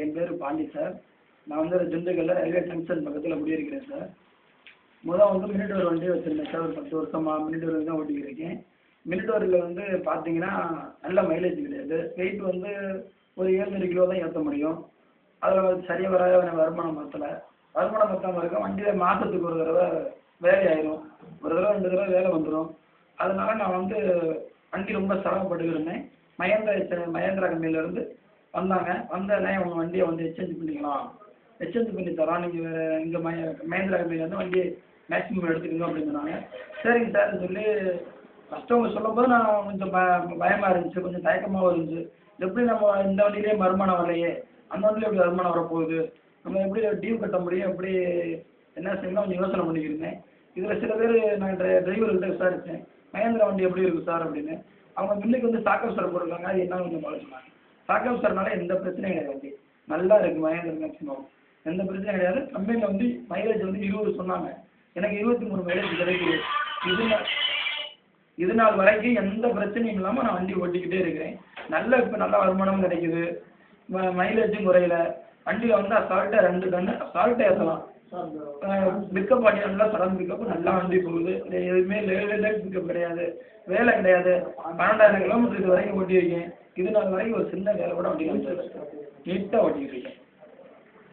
என் பேர் பாண்டி சார். நான் வந்து திண்டுக்கல்ல ரயில்வே ஜங்ஷன் பக்கத்தில் குடியிருக்கிறேன் சார். வந்து மினிடோர் வண்டி வச்சுருந்தேன் சார். ஒரு 10 வருஷமாக மினிடோர் தான் ஓட்டிக்கிட்டு இருக்கேன். மினிடோரில் வந்து பார்த்தீங்கன்னா நல்ல மைலேஜ் கிடையாது. வெயிட் வந்து ஒரு 700 கிலோ தான் ஏற்ற முடியும். அதில் சரியாக வராத வருமானம் பத்தலை. வருமானம் பத்தாமல் இருக்க வண்டியில் மாதத்துக்கு ஒரு தடவை வேலை ஆயிரும். ஒரு தடவை 2 தடவை வேலை வந்துடும். அதனால நான் வந்து வண்டி ரொம்ப சிரமப்பட்டுக்கிட்டு இருந்தேன். மகேந்திரா கம்பெனிலேருந்து வந்தாங்க. வந்தோடனே உங்கள் வண்டியை வந்து எக்ஸ்சேஞ்ச் பண்ணிக்கலாம், எக்ஸ்சேஞ்ச் பண்ணி தரோம், நீங்கள் வேறு இங்கே மகேந்திரா கம்பெனிலேருந்து வண்டி மேக்ஸிமம் எடுத்துக்கணும் அப்படின்னு சொன்னாங்க. சரிங்க சார்னு சொல்லி ஃபஸ்ட்டு அவங்க சொல்லும்போது நான் கொஞ்சம் பயமாக இருந்துச்சு, கொஞ்சம் தயக்கமாகவும் இருந்துச்சு. எப்படி நம்ம இந்த வண்டியிலே வருமானம் வரலையே, அந்த வண்டியில் எப்படி வருமானம் வரப்போகுது, நம்ம எப்படி டியூ கட்ட முடியும், எப்படி என்ன செய்யணும் கொஞ்சம் யோசனை பண்ணிக்கிருந்தேன். இதில் சில பேர் நான் டிரைவர்கிட்ட விசாரித்தேன், மகேந்திரா வண்டி எப்படி இருக்குது சார் அப்படின்னு. அவங்க முன்னுக்கு வந்து சாக்கப் சார் போட்டிருக்காங்க, அது என்ன கொஞ்சம் பார்க்க சொன்னாங்க. சாக்கப் சார்னால எந்த பிரச்சனையும் கிடையாது, வண்டி நல்லா இருக்குது மகேந்திரா மேக்ஸிமம், எந்த பிரச்சனையும் கிடையாது. கம்பெனியில் வந்து மைலேஜ் வந்து 20 சொன்னாங்க, எனக்கு 23 மைலேஜ் கிடைக்குது. இது நாள் வரைக்கும் எந்த பிரச்சனையும் இல்லாமல் நான் வண்டி ஓட்டிக்கிட்டே இருக்கிறேன். இப்போ நல்ல வருமானமும் கிடைக்குது, மைலேஜும் குறையில. வண்டியில் வந்து அசால்ட்டாக 2 டன்னு அசால்ட்டாக ஏற்றலாம். பிக்கப் வண்டி நல்லா சடன் பிக்கப், நல்லா வண்டி போகுது. எதுவுமே லேட் பிக்கப் கிடையாது, வேலை கிடையாது. 12,000 கிலோமீட்டர் இது வரைக்கும் ஓட்டியிருக்கேன். இது நாள் வரைக்கும் ஒரு சின்ன வேலை கூட வண்டி நீட்டாக ஓட்டிக்கிட்டு இருக்கேன்.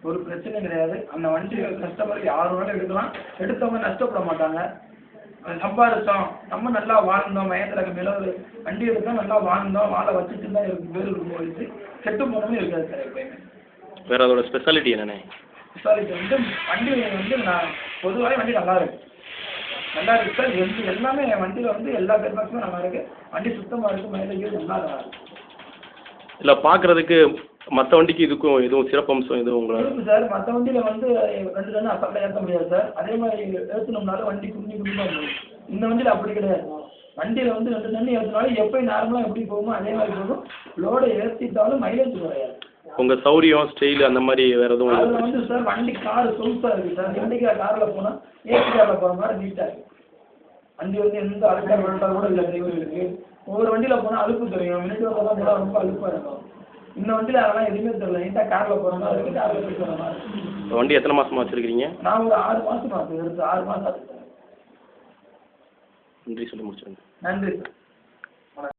ஒரு பிரச்சனையும் கிடையாது. அந்த வண்டி கஸ்டமருக்கு யார் வேணாலும் எடுக்கலாம், எடுத்தவங்க நஷ்டப்பட மாட்டாங்க. சம்பாதிச்சோம், நம்ம நல்லா வாழ்ந்தோம், மகேந்திரா கம்பெனியில் ஒரு வண்டி எடுத்தோம், நல்லா வாழ்ந்தோம், வாழை வச்சுட்டு தான் பேர் இருக்கும்போது கெட்டு போனதும் இருக்காது சார் எப்பயுமே. வேறு அதோட ஸ்பெஷாலிட்டி என்னென்ன? ஸ்பெஷாலிட்டி வந்து வண்டி வந்து நான் பொதுவாக வண்டி நல்லா இருக்குது சார். எல்லாமே என் வண்டியில் வந்து எல்லா பெர்ஃபாக்ஸுமே நல்லா இருக்குது. வண்டி சுத்தமாக இருக்குது, மைலேஜ் நல்லா இருக்குது. இல்லை பார்க்குறதுக்கு மற்ற வண்டிக்கு இதுக்கும் எதுவும் சிறப்பம்சம் எதுவும் உங்களை இருக்குது சார். மற்ற வண்டியில் வந்து 2 டன்னு அசால்ட்டாக ஏற்ற முடியாது சார். அதே மாதிரி ஏற்றினோம்னாலும் வண்டி குஞ்சு தான் போகும். இந்த வண்டியில் அப்படி கிடையாது. வண்டியில் வந்து 2 டன்னு ஏற்றினாலும் எப்போயும் நார்மலாக எப்படி போகுமோ அதே மாதிரி போகும். லோடை ஏற்றிட்டாலும் மைலேஜ் குறையாது. உங்கள் சௌரியம் ஸ்டைல் அந்த மாதிரி வேறு எதுவும்? அதில் வந்து சார் வண்டி கார் சொலுசாக இருக்குது சார். இன்றைக்கி காரில் போனால் ஏசி காரில் போகிற மாதிரி நீட்டாக இருக்குது. வண்டி வந்து எந்த அழுக்காக வெட்டால் கூட இல்லை டிரைவர்களுக்கு. ஒவ்வொரு வண்டியில் போனால் அழுப்பு தெரியும், மினிடோரில் தான் போனால் ரொம்ப அழுப்பாக இருக்கும். இந்த வண்டியில் அதெல்லாம் எதுவுமே தெரியல, நீட்டாக காரில் போகிற மாதிரி இருக்குது, காரில் போய் போகிற மாதிரி. வண்டி எத்தனை மாதமாக வச்சுருக்கிறீங்க? நான் ஒரு 6 மாதம் ஆகுது, எடுத்து 6 மாதம் ஆகுது சார். நன்றி சொல்லி முடிச்சிருங்க. நன்றி சார்.